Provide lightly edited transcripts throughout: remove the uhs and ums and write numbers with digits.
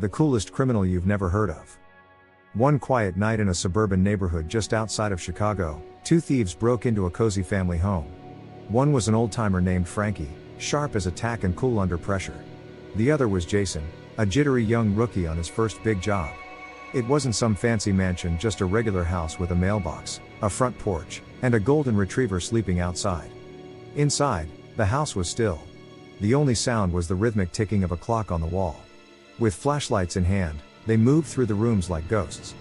The coolest criminal you've never heard of. One quiet night in a suburban neighborhood just outside of Chicago, two thieves broke into a cozy family home. One was an old-timer named Frankie, sharp as a tack and cool under pressure. The other was Jason, a jittery young rookie on his first big job. It wasn't some fancy mansion, just a regular house with a mailbox, a front porch, and a golden retriever sleeping outside. Inside, the house was still. The only sound was the rhythmic ticking of a clock on the wall. With flashlights in hand, they moved through the rooms like ghosts.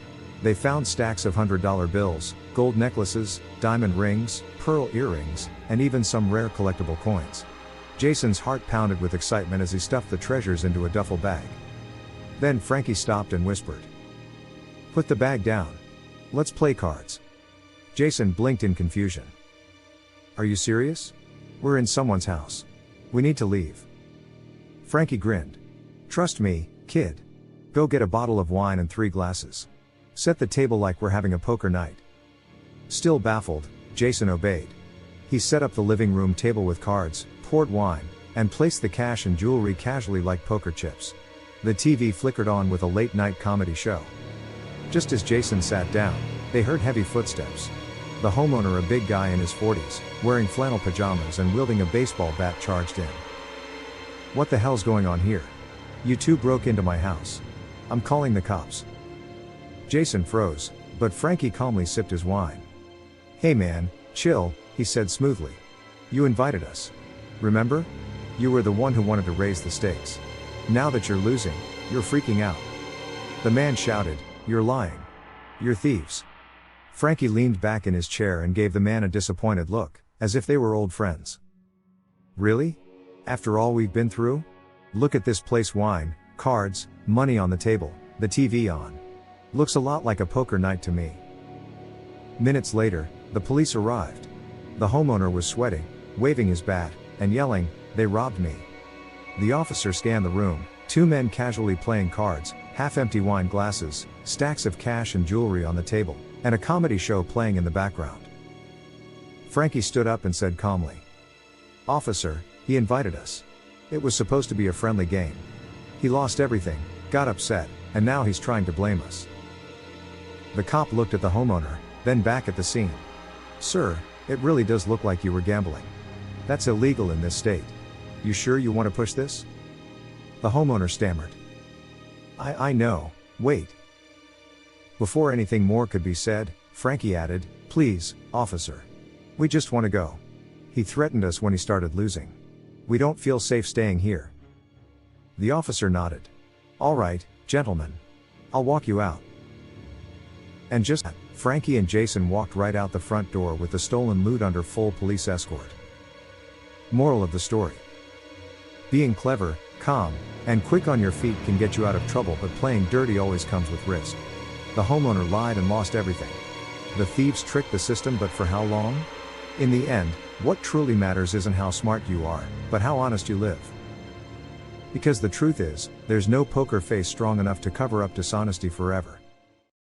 They found stacks of $100 bills, gold necklaces, diamond rings, pearl earrings, and even some rare collectible coins. Jason's heart pounded with excitement as he stuffed the treasures into a duffel bag. Then Frankie stopped and whispered, "Put the bag down. Let's play cards." Jason blinked in confusion. "Are you serious? We're in someone's house. We need to leave." Frankie grinned. "Trust me, kid. Go get a bottle of wine and 3 glasses. Set the table like we're having a poker night." Still baffled, Jason obeyed. He set up the living room table with cards, poured wine, and placed the cash and jewelry casually like poker chips. The TV flickered on with a late-night comedy show. Just as Jason sat down, they heard heavy footsteps. The homeowner, a big guy in his 40s, wearing flannel pajamas and wielding a baseball bat, charged in. "What the hell's going on here? You two broke into my house. I'm calling the cops." Jason froze, but Frankie calmly sipped his wine. "Hey man, chill," he said smoothly. "You invited us. Remember? You were the one who wanted to raise the stakes. Now that you're losing, you're freaking out." The man shouted, "You're lying. You're thieves." Frankie leaned back in his chair and gave the man a disappointed look, as if they were old friends. "Really? After all we've been through? Look at this place: wine, cards, money on the table, the TV on. Looks a lot like a poker night to me." Minutes later, the police arrived. The homeowner was sweating, waving his bat, and yelling, "They robbed me." The officer scanned the room: 2 men casually playing cards, half-empty wine glasses, stacks of cash and jewelry on the table, and a comedy show playing in the background. Frankie stood up and said calmly, "Officer, he invited us. It was supposed to be a friendly game. He lost everything, got upset, and now he's trying to blame us." The cop looked at the homeowner, then back at the scene. "Sir, it really does look like you were gambling. That's illegal in this state. You sure you want to push this?" The homeowner stammered. I know, wait." Before anything more could be said, Frankie added, "Please, officer. We just want to go. He threatened us when he started losing. We don't feel safe staying here." The officer nodded. "All right, gentlemen. I'll walk you out." And just that, Frankie and Jason walked right out the front door with the stolen loot under full police escort. Moral of the story: being clever, calm, and quick on your feet can get you out of trouble, but playing dirty always comes with risk. The homeowner lied and lost everything. The thieves tricked the system, but for how long? In the end, what truly matters isn't how smart you are, but how honest you live. Because the truth is, there's no poker face strong enough to cover up dishonesty forever.